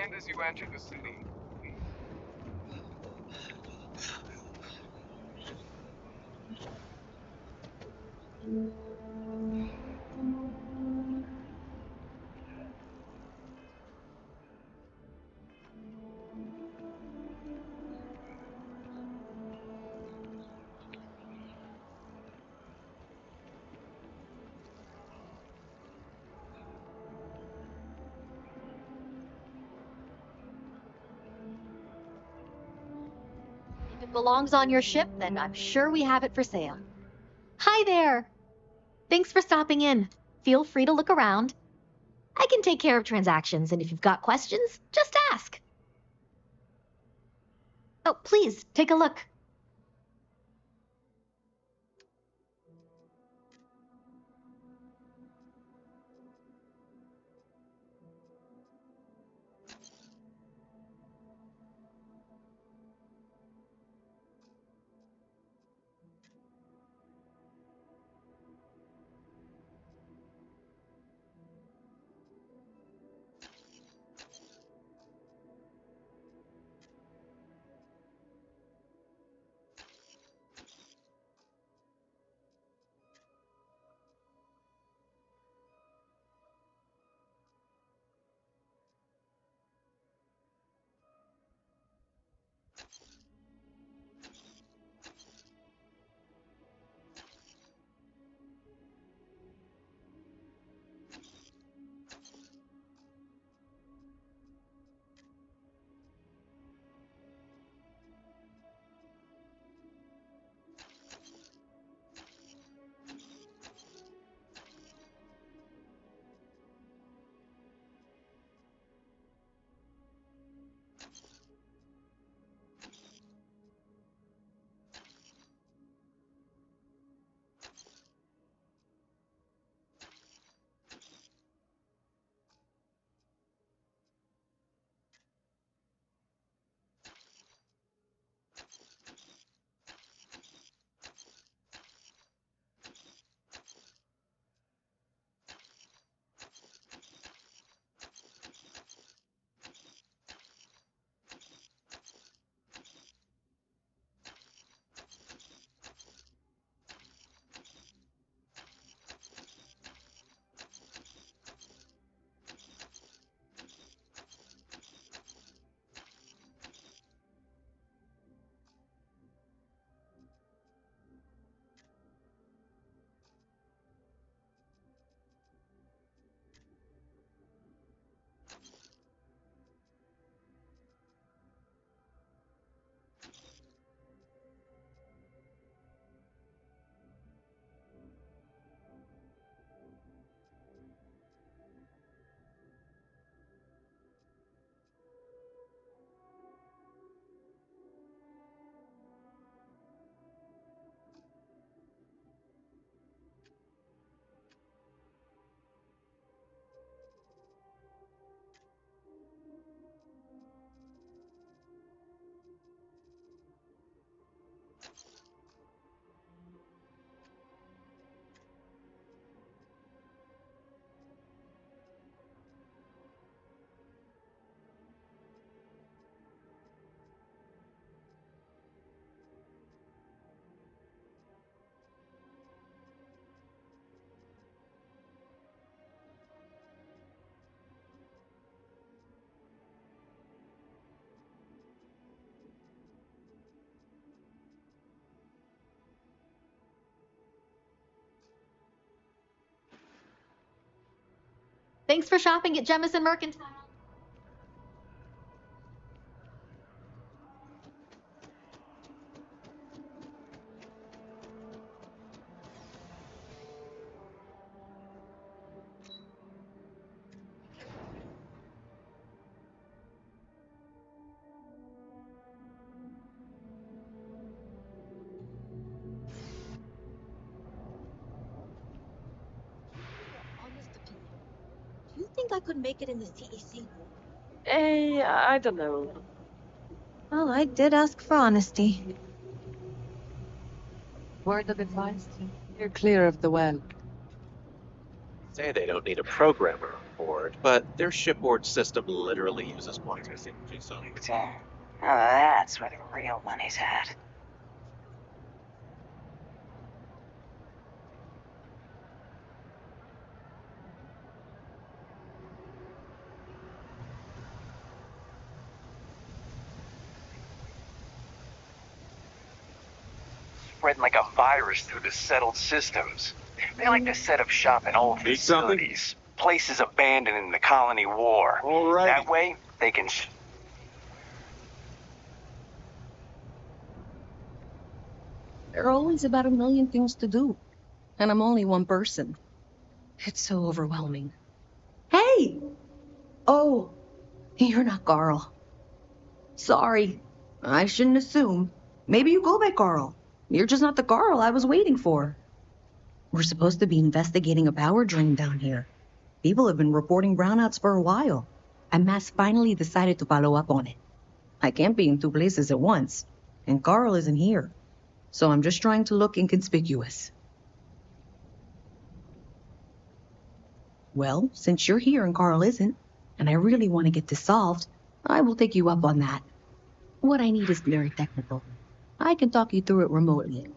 stand as you enter the city. If it belongs on your ship, then I'm sure we have it for sale. Hi there! Thanks for stopping in. Feel free to look around. I can take care of transactions, and if you've got questions, just ask. Oh, please, take a look. Thanks for shopping at Jemison Mercantile. Honest opinion. Do you think I could make it in the CEC? I don't know. Well, I did ask for honesty. Word of advice? You're clear of the well. Say they don't need a programmer on board, but their shipboard system literally uses quantum energy, so That's where the real money's at. Spreading like a virus through the settled systems. They like to set up shop in old Need something? facilities, places abandoned in the colony war. All right. That way, they can... There are always about a million things to do, and I'm only one person. It's so overwhelming. Hey! Oh, you're not Carl. Sorry, I shouldn't assume. Maybe you go by Carl. You're just not the Carl I was waiting for. We're supposed to be investigating a power drain down here. People have been reporting brownouts for a while, and Mass finally decided to follow up on it. I can't be in two places at once, and Carl isn't here. So I'm just trying to look inconspicuous. Well, since you're here and Carl isn't, and I really want to get this solved, I will take you up on that. What I need is very technical. I can talk you through it remotely.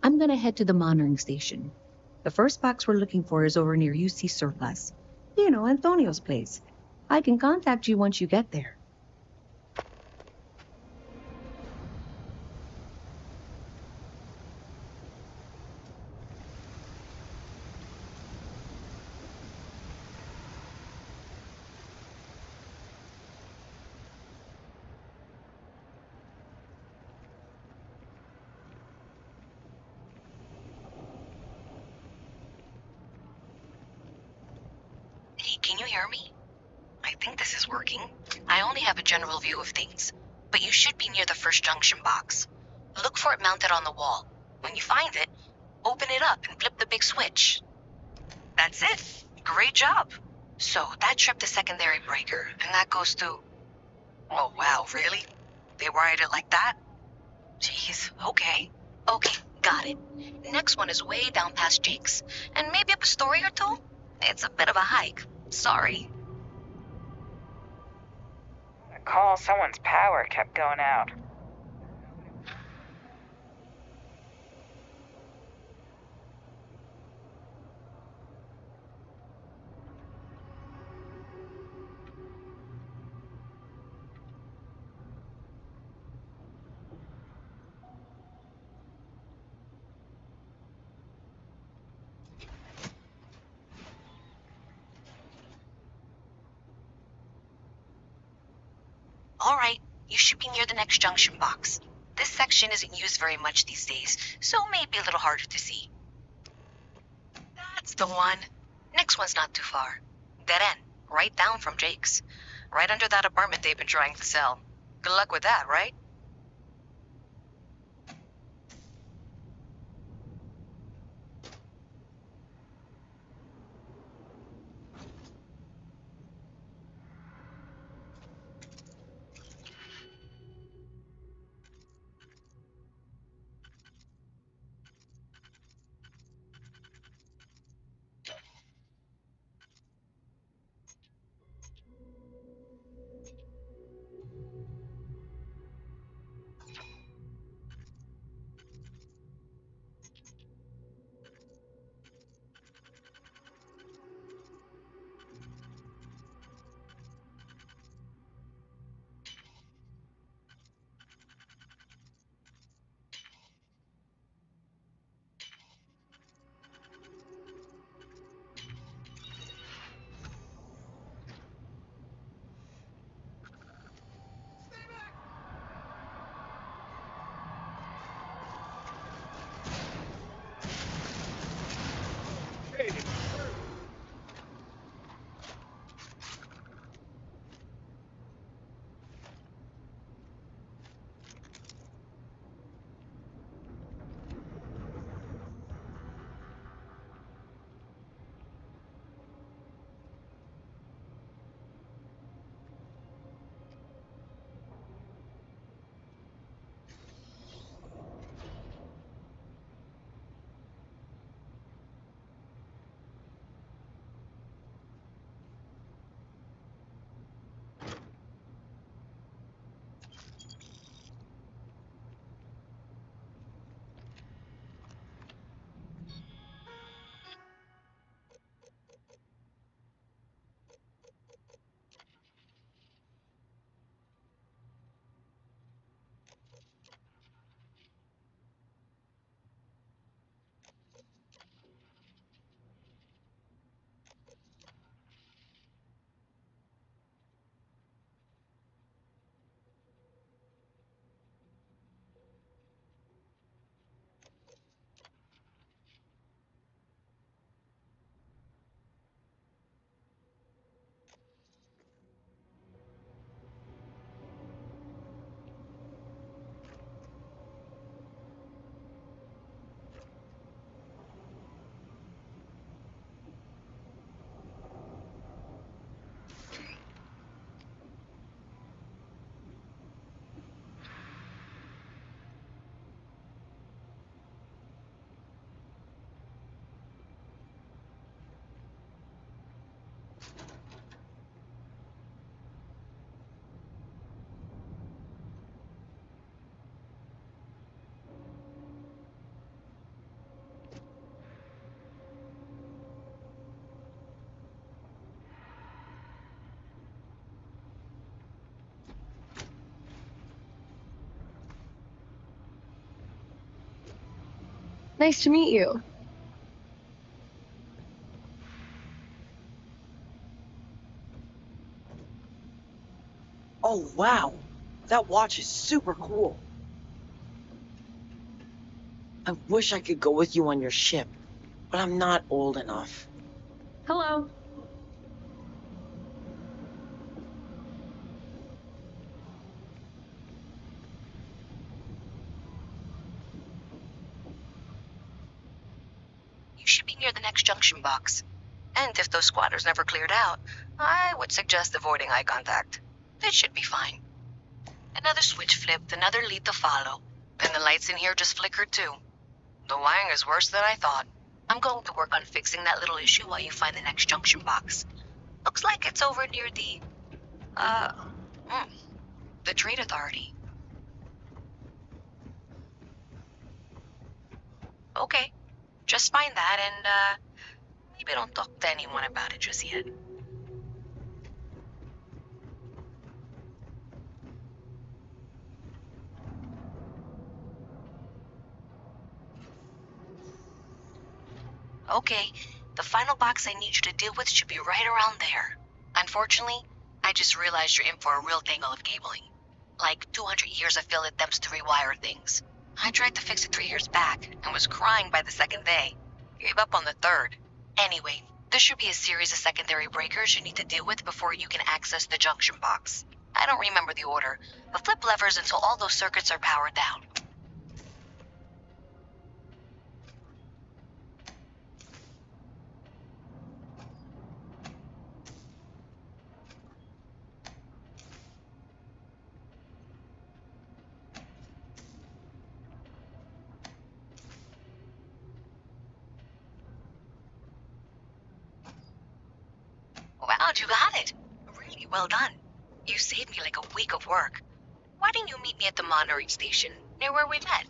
I'm gonna head to the monitoring station. The first box we're looking for is over near UC Surplus. You know, Antonio's place. I can contact you once you get there. Hey, can you hear me? I think this is working. I only have a general view of things, but you should be near the first junction box. Look for it mounted on the wall. When you find it, open it up and flip the big switch. That's it. Great job. So that tripped the secondary breaker, and that goes to... Oh, wow, really? They wired it like that? Jeez, okay. Okay, got it. Next one is way down past Jake's, and maybe up a story or two? It's a bit of a hike. Sorry. Call someone's power kept going out. Alright, you should be near the next junction box. This section isn't used very much these days, so maybe a little harder to see. That's the one. Next one's not too far. Dead end, right down from Jake's. Right under that apartment they've been trying to sell. Good luck with that, right? Nice to meet you. Oh, wow. That watch is super cool. I wish I could go with you on your ship, but I'm not old enough. Hello. You should be near the next junction box. And if those squatters never cleared out, I would suggest avoiding eye contact. It should be fine. Another switch flipped, another lead to follow. And the lights in here just flickered too. The wiring is worse than I thought. I'm going to work on fixing that little issue while you find the next junction box. Looks like it's over near uh, hmm, the Trade Authority. Okay, just find that and, maybe don't talk to anyone about it just yet. Okay, the final box I need you to deal with should be right around there. Unfortunately, I just realized you're in for a real tangle of cabling. Like 200 years of field attempts to rewire things. I tried to fix it 3 years back and was crying by the second day. Gave up on the third. Anyway, there should be a series of secondary breakers you need to deal with before you can access the junction box. I don't remember the order, but flip levers until all those circuits are powered down. Wow, you got it. Really well done. You saved me like a week of work. Why didn't you meet me at the monitoring station, near where we met?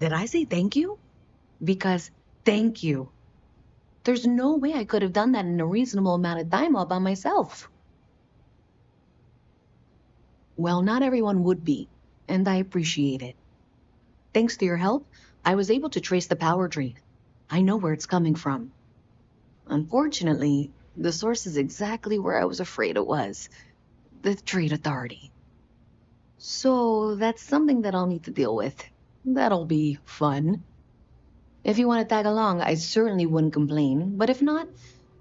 Did I say thank you? Because thank you. There's no way I could have done that in a reasonable amount of time all by myself. Well, not everyone would be, and I appreciate it. Thanks to your help, I was able to trace the power drain. I know where it's coming from. Unfortunately, the source is exactly where I was afraid it was. The Trade Authority. So that's something that I'll need to deal with. That'll be fun. If you want to tag along, I certainly wouldn't complain, but if not,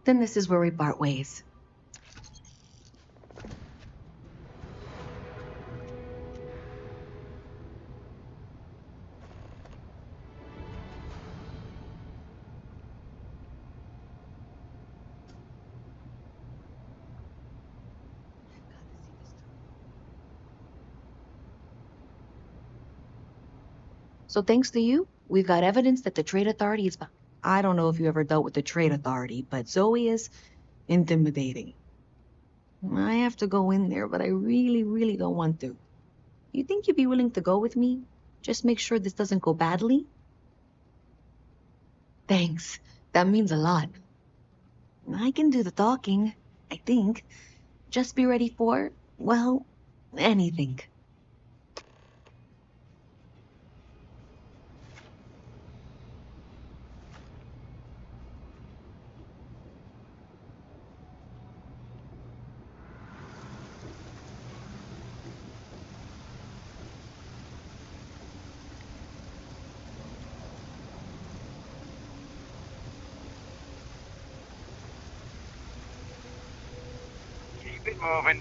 then this is where we part ways. So thanks to you, we've got evidence that the Trade Authority is... I don't know if you ever dealt with the Trade Authority, but Zoe is intimidating. I have to go in there, but I really, really don't want to. You think you'd be willing to go with me? Just make sure this doesn't go badly? Thanks. That means a lot. I can do the talking, I think. Just be ready for, well, anything. it moving.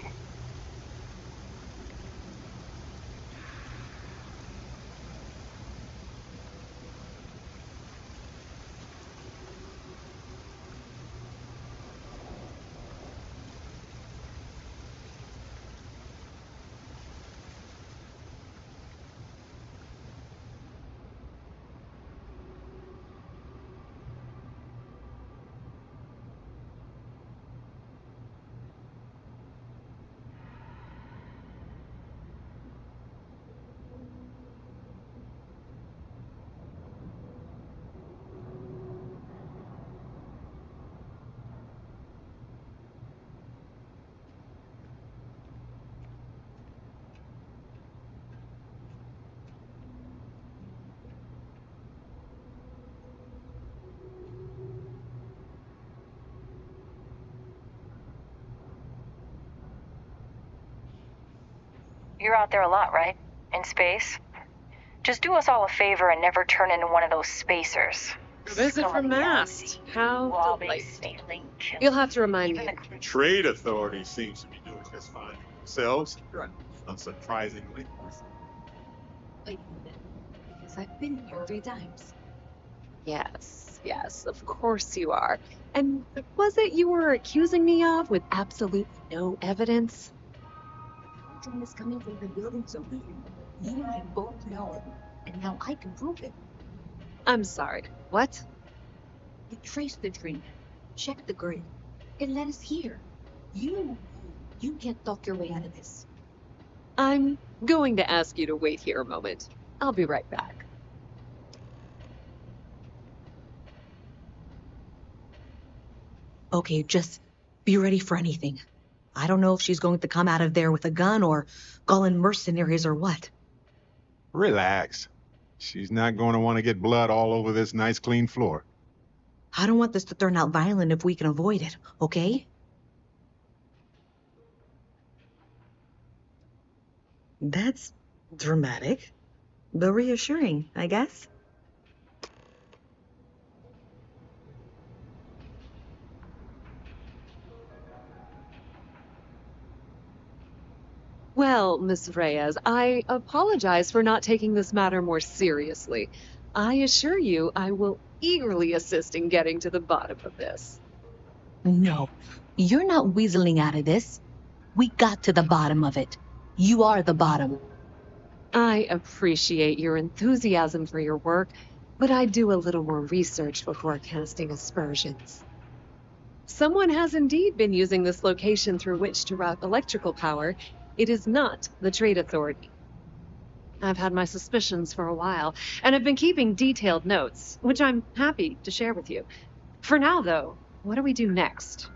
You're out there a lot, right? In space? Just do us all a favor and never turn into one of those spacers. A visit from Mast. How delightful. You'll have to remind me. The trade authority seems to be doing just fine themselves, unsurprisingly. Wait a minute, because I've been here 3 times. Yes, of course you are. And was it you were accusing me of with absolutely no evidence? Something is coming from the building somewhere. You and I both know it, and now I can prove it. I'm sorry. What? We traced the train, checked the grid. It led us here. You can't talk your way out of this. I'm going to ask you to wait here a moment. I'll be right back. Okay, just be ready for anything. I don't know if she's going to come out of there with a gun or call in mercenaries or what. Relax. She's not going to want to get blood all over this nice clean floor. I don't want this to turn out violent if we can avoid it, okay? That's dramatic, but reassuring, I guess. Well, Miss Reyes, I apologize for not taking this matter more seriously. I assure you I will eagerly assist in getting to the bottom of this. No, you're not weaseling out of this. We got to the bottom of it. You are the bottom. I appreciate your enthusiasm for your work, but I do a little more research before casting aspersions. Someone has indeed been using this location through which to route electrical power. It is not the Trade Authority. I've had my suspicions for a while, and have been keeping detailed notes, which I'm happy to share with you. For now, though, what do we do next?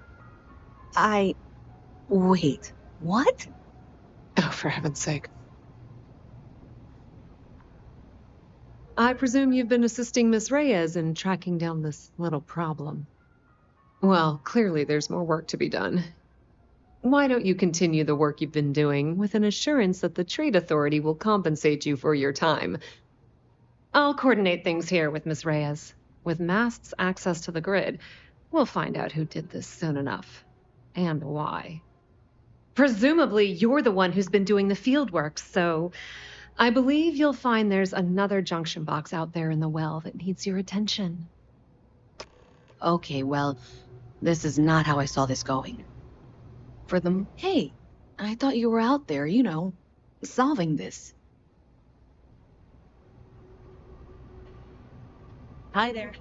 Wait, what? Oh, for heaven's sake. I presume you've been assisting Miss Reyes in tracking down this little problem. Well, clearly there's more work to be done. Why don't you continue the work you've been doing with an assurance that the Trade Authority will compensate you for your time? I'll coordinate things here with Miss Reyes. With Mast's access to the grid, we'll find out who did this soon enough. And why. Presumably, you're the one who's been doing the field work, so I believe you'll find there's another junction box out there in the well that needs your attention. Okay, well, this is not how I saw this going. Hey, I thought you were out there, solving this. Hi there.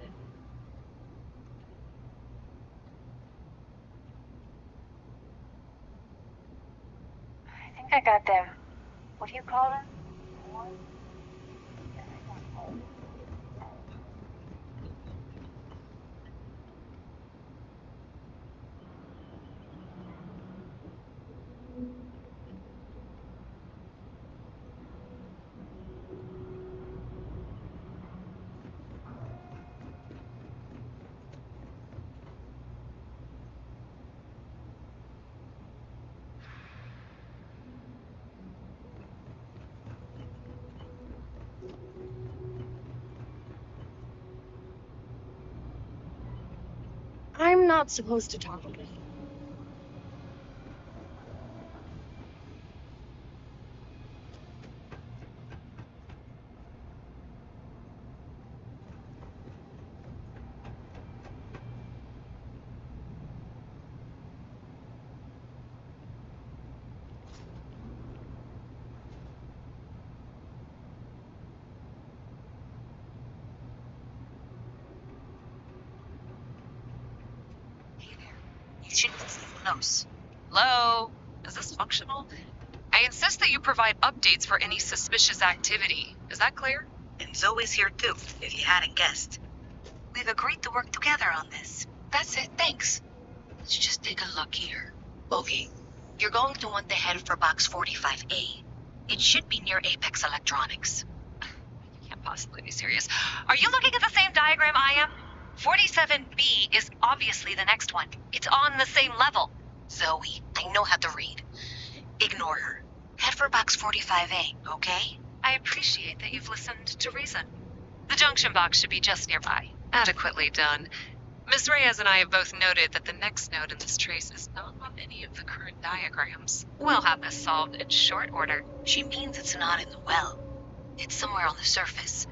I think I got them. What do you call them? I'm not supposed to talk about it. close. Hello? Is this functional? I insist that you provide updates for any suspicious activity. Is that clear? And Zoe's here too, if you hadn't guessed. We've agreed to work together on this. That's it, thanks. Let's just take a look here. Okay, you're going to want to head for box 45A. It should be near Apex Electronics. You can't possibly be serious. Are you looking at the same diagram I am? 47B is obviously the next one. It's on the same level. Zoe, I know how to read. Ignore her. Head for box 45A, okay? I appreciate that you've listened to reason. The junction box should be just nearby. Adequately done. Miss Reyes and I have both noted that the next node in this trace is not on any of the current diagrams. We'll have this solved in short order. She means it's not in the well. It's somewhere on the surface,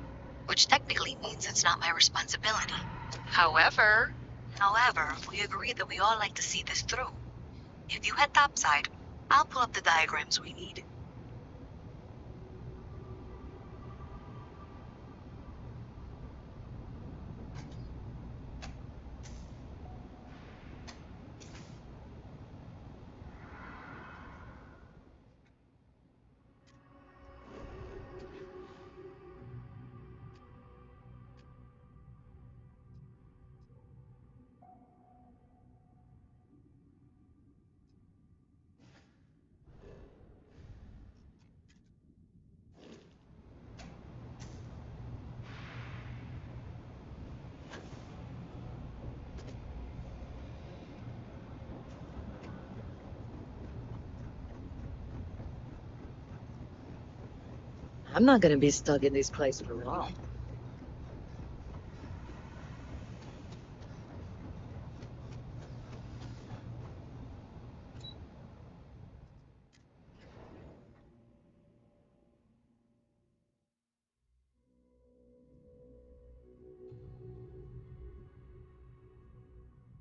which technically means it's not my responsibility. However, we agreed that we all like to see this through. If you head topside, I'll pull up the diagrams we need. I'm not gonna be stuck in this place for long.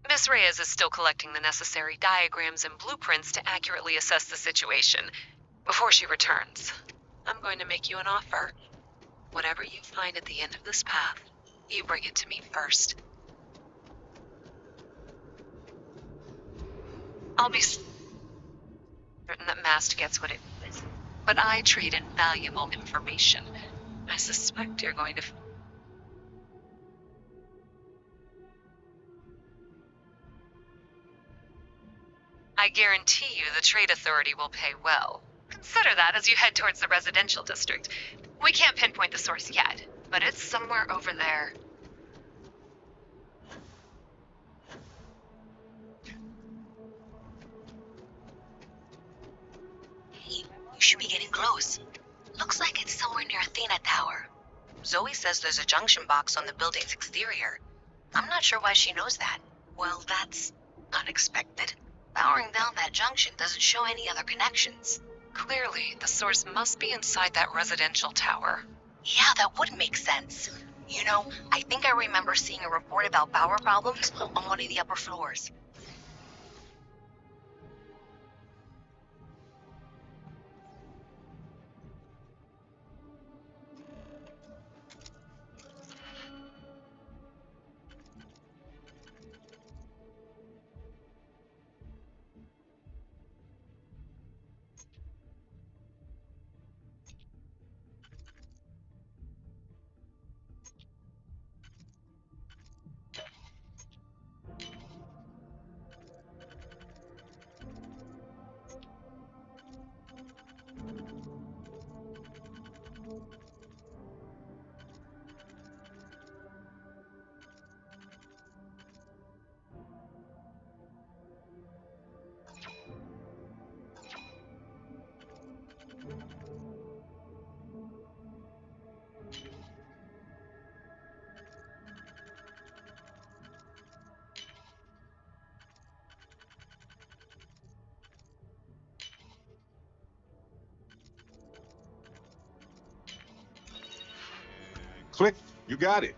Miss Reyes is still collecting the necessary diagrams and blueprints to accurately assess the situation. Before she returns, I'm going to make you an offer. Whatever you find at the end of this path, you bring it to me first. I'll be certain that Mast gets what it is, but I trade in valuable information. I suspect you're going to... I guarantee you the Trade Authority will pay well. Consider that as you head towards the residential district. We can't pinpoint the source yet, but it's somewhere over there. Hey, you should be getting close. Looks like it's somewhere near Athena Tower. Zoe says there's a junction box on the building's exterior. I'm not sure why she knows that. Well, that's unexpected. Powering down that junction doesn't show any other connections. Clearly, the source must be inside that residential tower. Yeah, that would make sense. You know, I think I remember seeing a report about power problems on one of the upper floors. Click. You got it.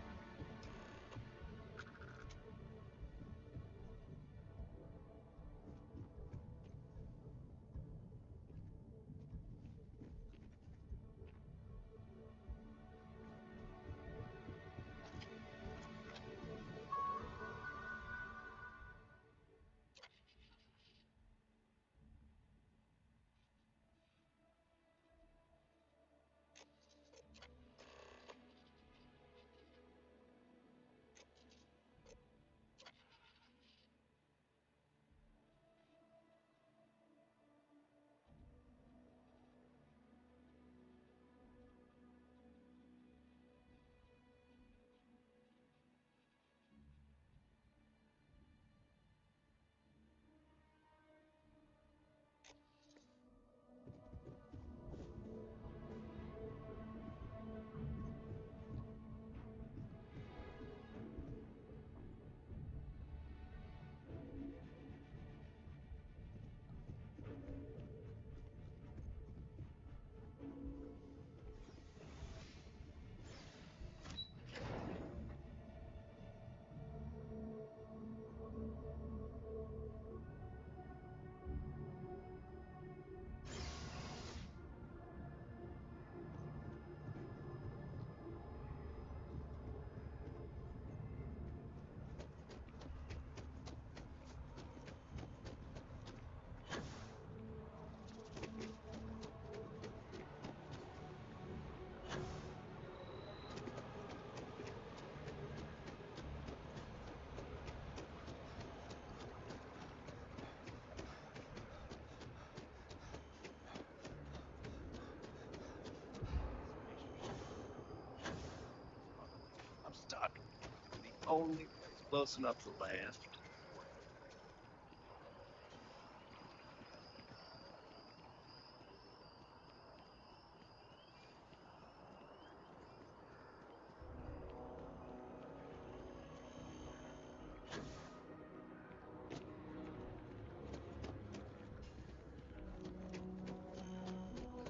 only place close enough to land.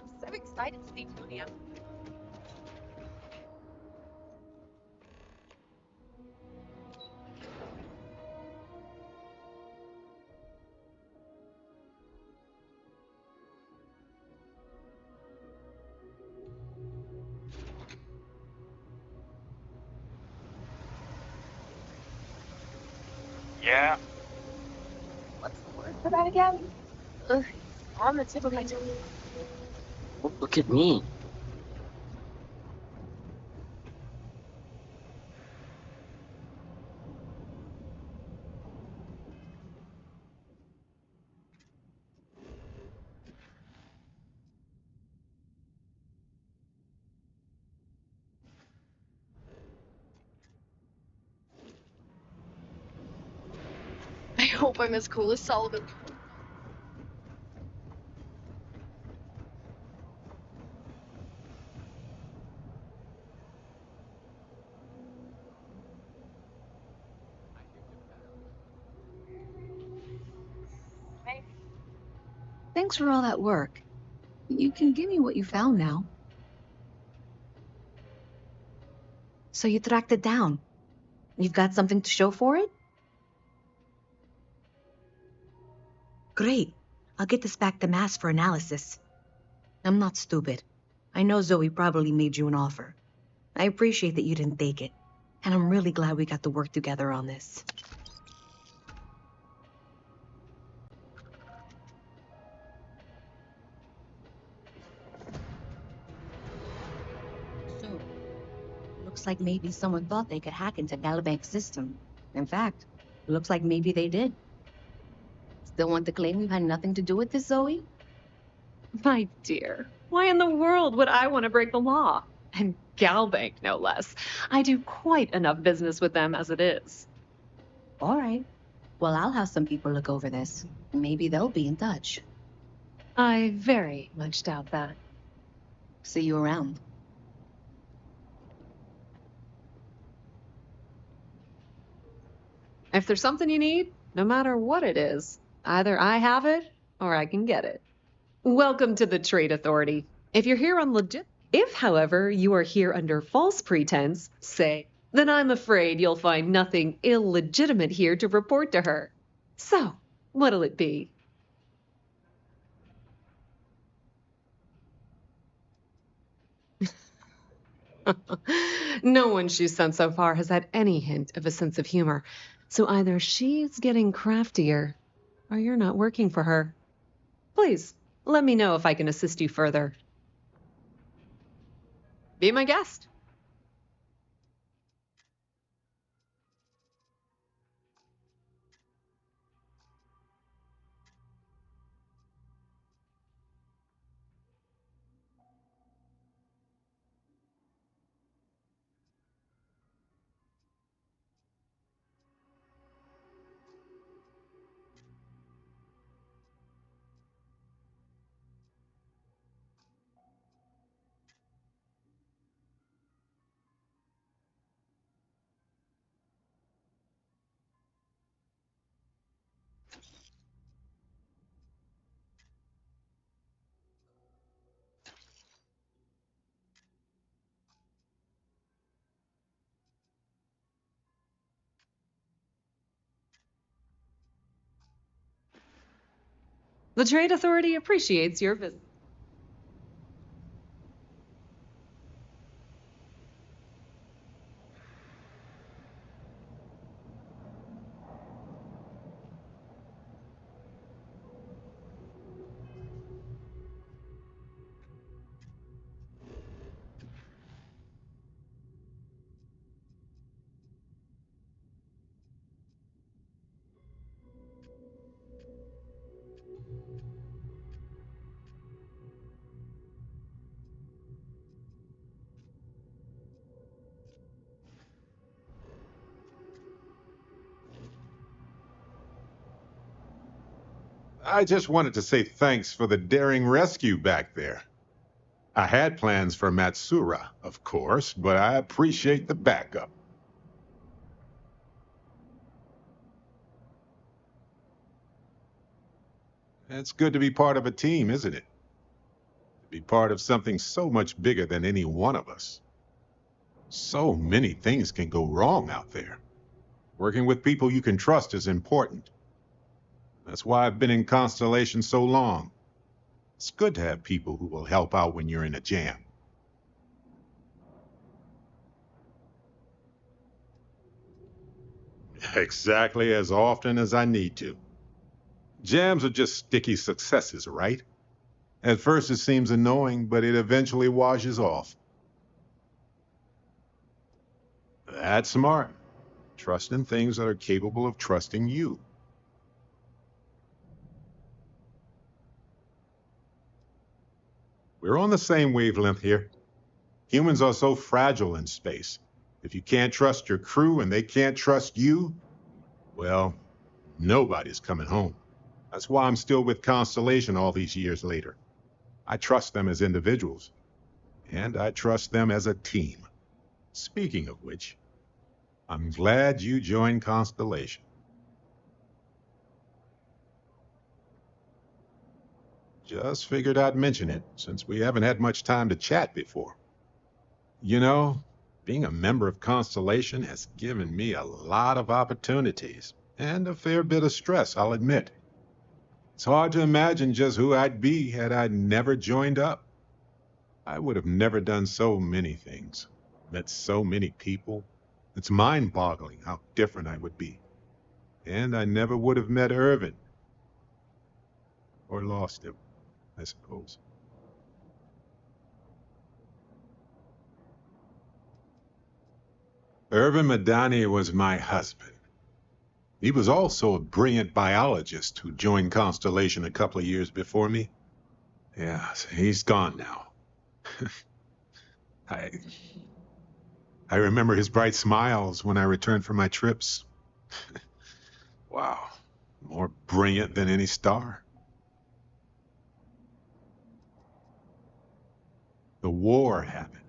I'm so excited, Steve Julia. Yeah, What's the word for that again? Ugh, on the tip of my tongue. Oh, look at me. I hope I'm as cool as Sullivan. Thanks for all that work. You can give me what you found now. So you tracked it down. You've got something to show for it? Great. I'll get this back to Mass for analysis. I'm not stupid. I know Zoe probably made you an offer. I appreciate that you didn't take it. And I'm really glad we got to work together on this. So, looks like maybe someone thought they could hack into Galabank's system. In fact, looks like maybe they did. Still want to claim you had nothing to do with this, Zoe? My dear, why in the world would I want to break the law? And Galbank, no less. I do quite enough business with them as it is. All right. Well, I'll have some people look over this. Maybe they'll be in touch. I very much doubt that. See you around. If there's something you need, no matter what it is, either I have it or I can get it. Welcome to the Trade Authority. If you're here on If, however, you are here under false pretense, say, then I'm afraid you'll find nothing illegitimate here to report to her. So, what'll it be? No one she's sent so far has had any hint of a sense of humor. So either she's getting craftier, or you're not working for her. Please, let me know if I can assist you further. Be my guest. The Trade Authority appreciates your visit. I just wanted to say thanks for the daring rescue back there. I had plans for Matsura, of course, but I appreciate the backup. It's good to be part of a team, isn't it? To be part of something so much bigger than any one of us. So many things can go wrong out there. Working with people you can trust is important. That's why I've been in Constellation so long. It's good to have people who will help out when you're in a jam. Exactly as often as I need to. Jams are just sticky successes, right? At first it seems annoying, but it eventually washes off. That's smart. Trust in things that are capable of trusting you. We're on the same wavelength here. Humans are so fragile in space. If you can't trust your crew and they can't trust you, well, nobody's coming home. That's why I'm still with Constellation all these years later. I trust them as individuals, and I trust them as a team. Speaking of which, I'm glad you joined Constellation. Just figured I'd mention it, since we haven't had much time to chat before. You know, being a member of Constellation has given me a lot of opportunities, and a fair bit of stress, I'll admit. It's hard to imagine just who I'd be had I never joined up. I would have never done so many things, met so many people. It's mind-boggling how different I would be. And I never would have met Irvin. Or lost him, I suppose. Irvin Madani was my husband. He was also a brilliant biologist who joined Constellation a couple of years before me. Yeah, he's gone now. I remember his bright smiles when I returned from my trips. Wow, more brilliant than any star. The war happened.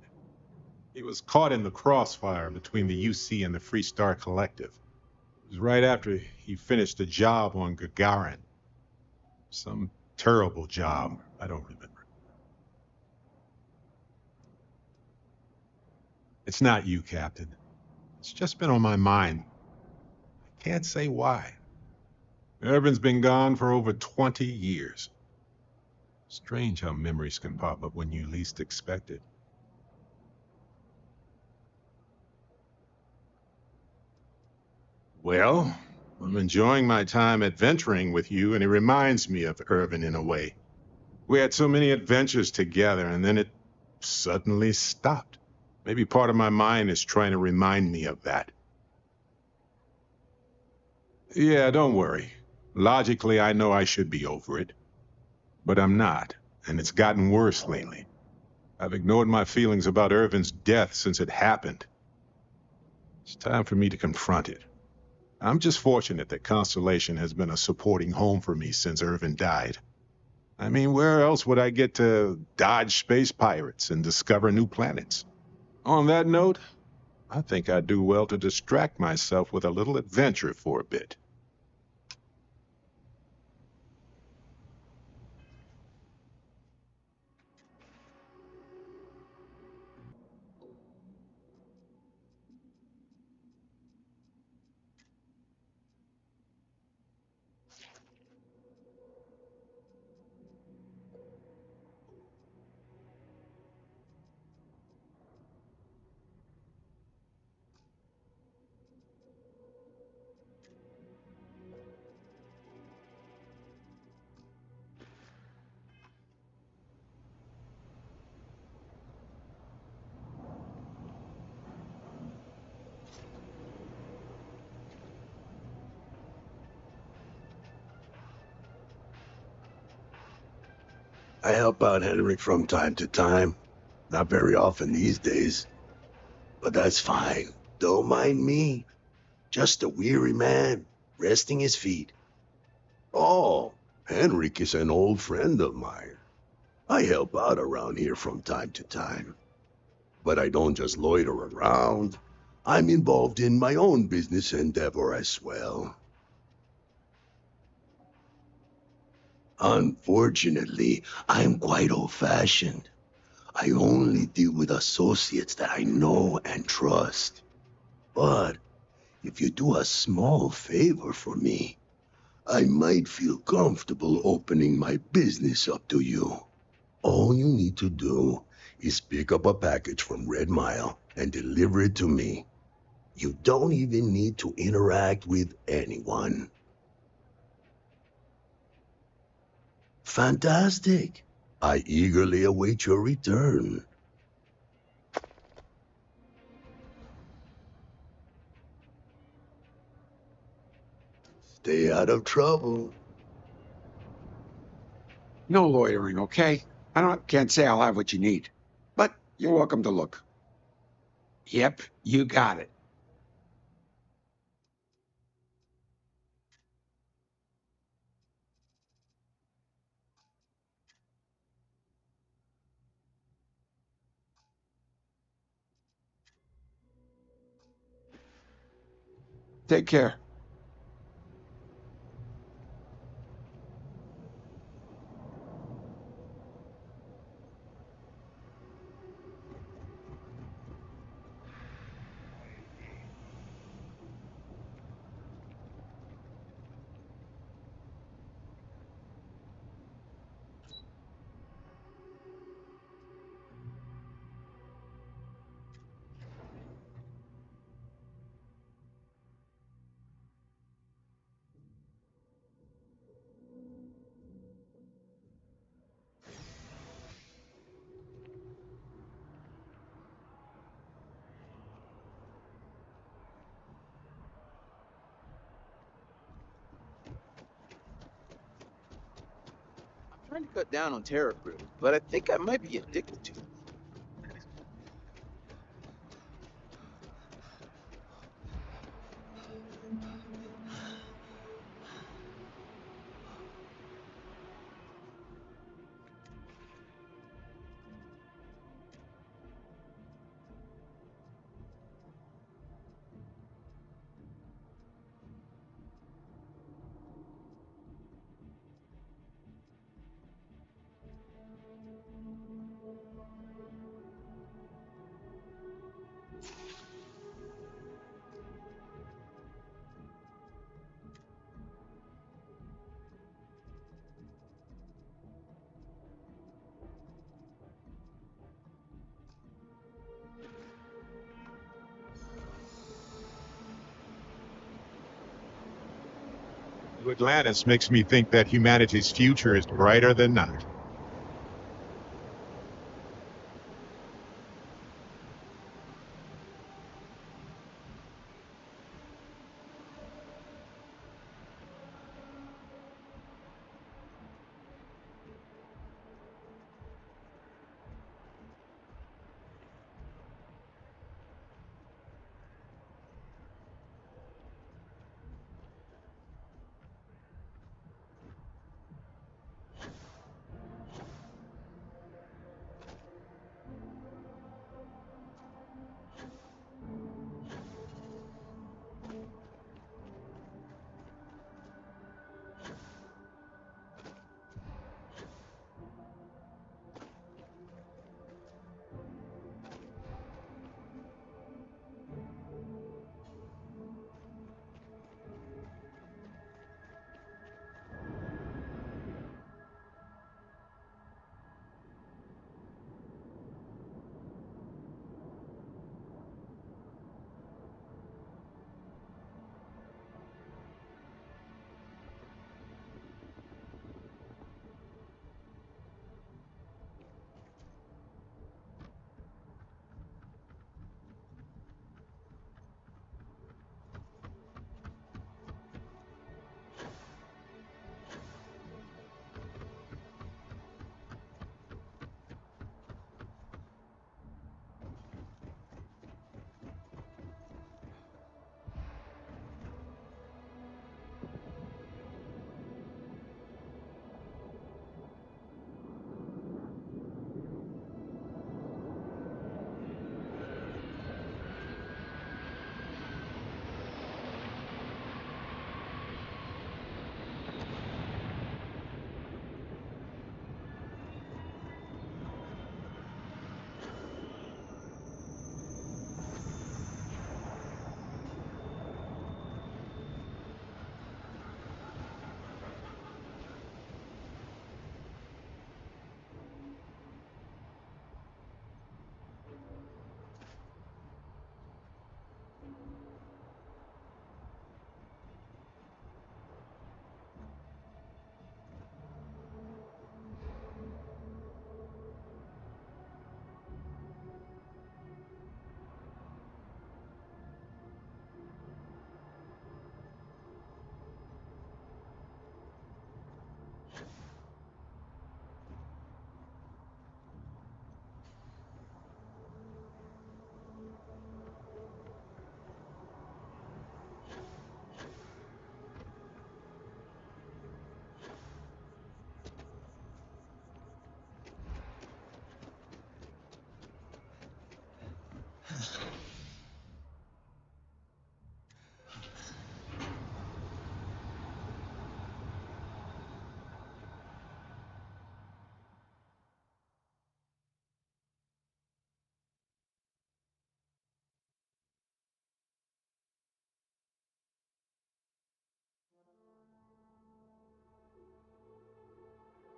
He was caught in the crossfire between the UC and the Free Star Collective. It was right after he finished a job on Gagarin. Some terrible job, I don't remember. It's not you, Captain. It's just been on my mind. I can't say why. Irvin's been gone for over 20 years. Strange how memories can pop up when you least expect it. Well, I'm enjoying my time adventuring with you, and it reminds me of Irvin in a way. We had so many adventures together, and then it suddenly stopped. Maybe part of my mind is trying to remind me of that. Yeah, don't worry. Logically, I know I should be over it. But I'm not, and it's gotten worse lately. I've ignored my feelings about Irvin's death since it happened. It's time for me to confront it. I'm just fortunate that Constellation has been a supporting home for me since Irvin died. I mean, where else would I get to dodge space pirates and discover new planets? On that note, I think I'd do well to distract myself with a little adventure for a bit. I help out Henrik from time to time. Not very often these days. But that's fine. Don't mind me. Just a weary man, resting his feet. Oh, Henrik is an old friend of mine. I help out around here from time to time. But I don't just loiter around. I'm involved in my own business endeavor as well. Unfortunately, I'm quite old-fashioned. I only deal with associates that I know and trust. But if you do a small favor for me, I might feel comfortable opening my business up to you. All you need to do is pick up a package from Red Mile and deliver it to me. You don't even need to interact with anyone. Fantastic. I eagerly await your return. Stay out of trouble. No loitering, okay? Can't say I'll have what you need, but you're welcome to look. Yep, you got it. Take care. I'm trying to cut down on terror crew, but I think I might be addicted to it. Atlantis makes me think that humanity's future is brighter than night.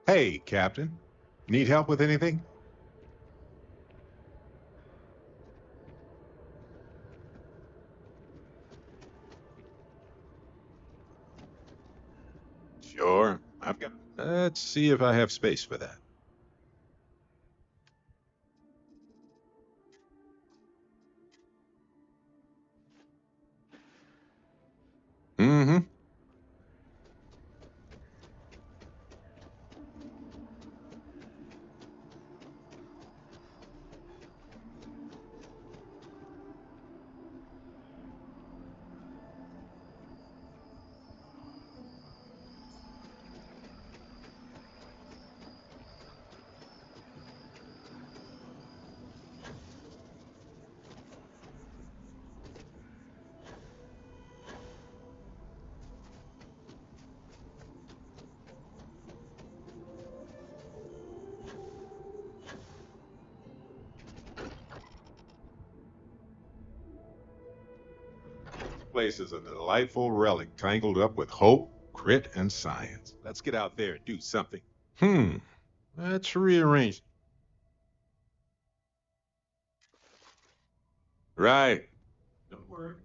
Hey, Captain. Need help with anything? Sure. I've got. Let's see if I have space for that. Mm-hmm. Place is a delightful relic tangled up with hope, grit, and science. Let's get out there and do something. Let's rearrange. Right. Don't worry.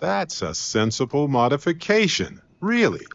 That's a sensible modification. Really.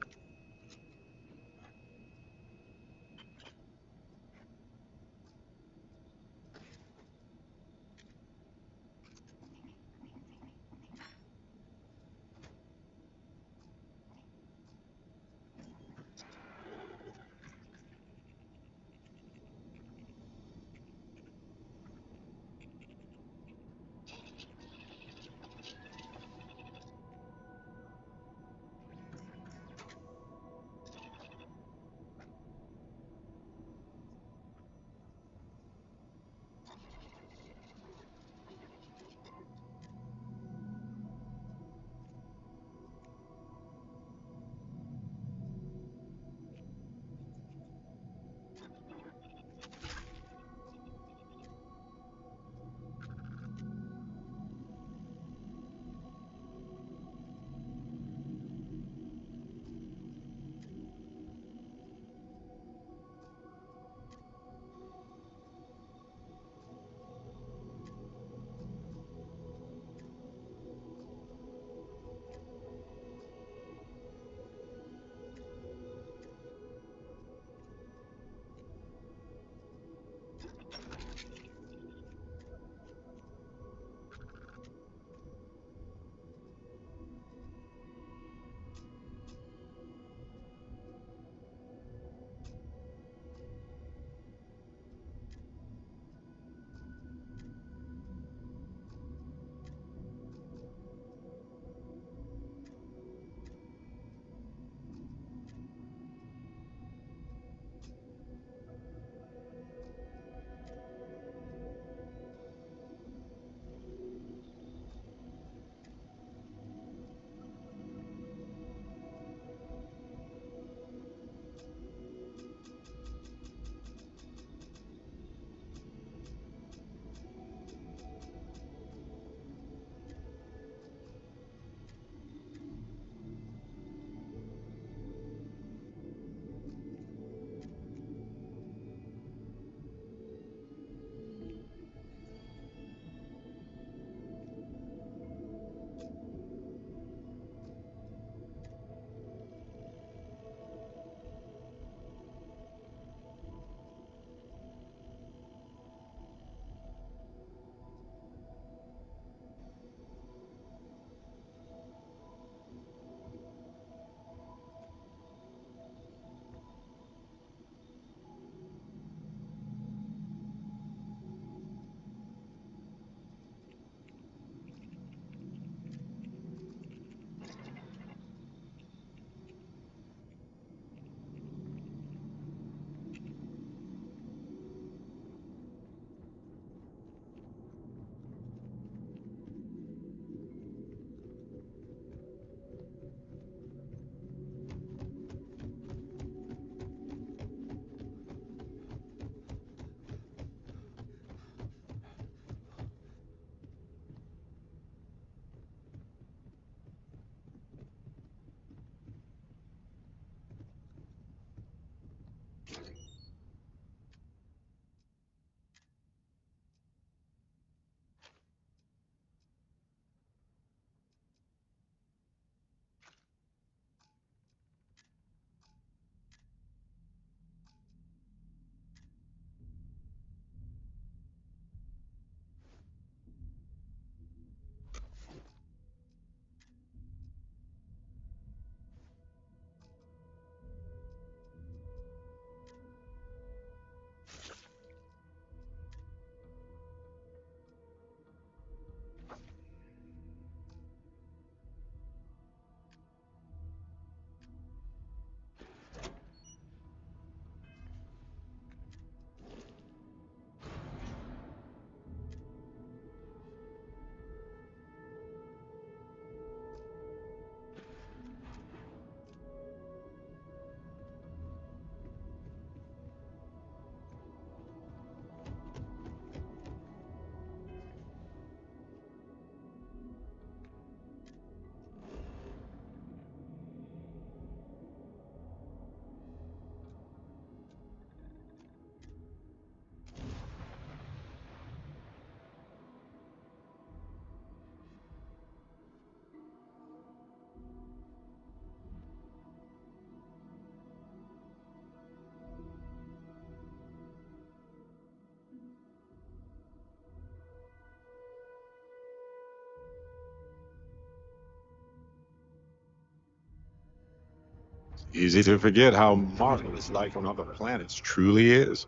Easy to forget how marvelous life on other planets truly is.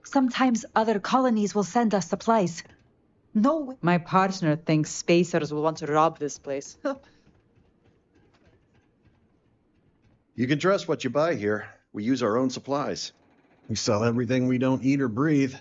Sometimes other colonies will send us supplies. No. My partner thinks spacers will want to rob this place. You can trust what you buy here. We use our own supplies. We sell everything we don't eat or breathe.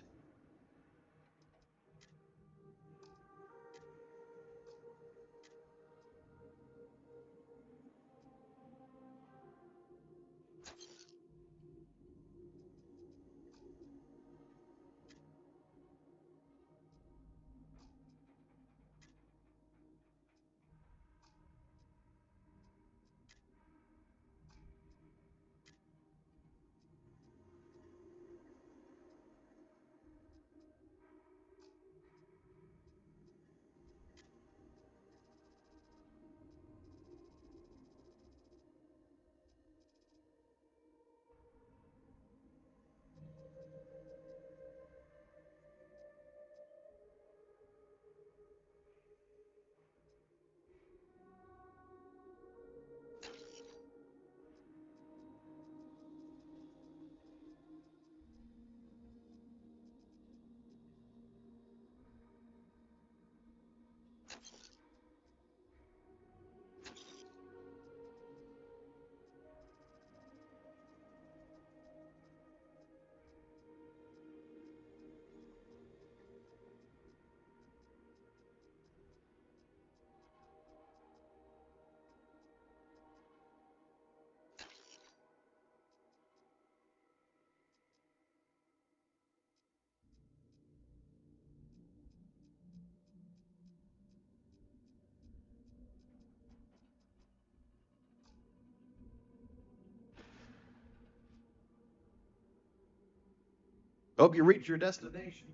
Hope you reach your destination.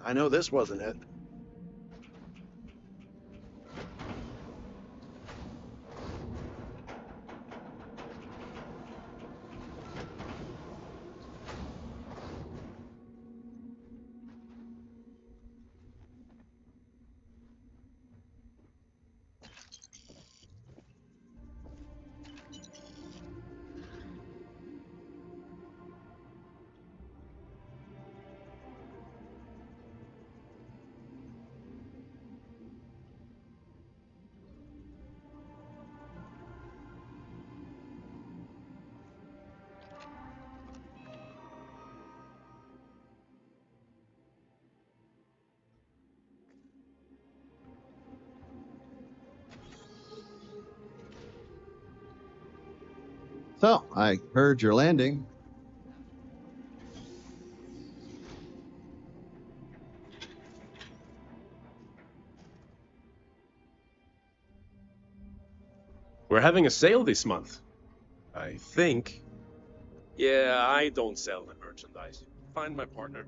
I know this wasn't it. So, I heard you're landing. We're having a sale this month. I think. Yeah, I don't sell the merchandise. Find my partner.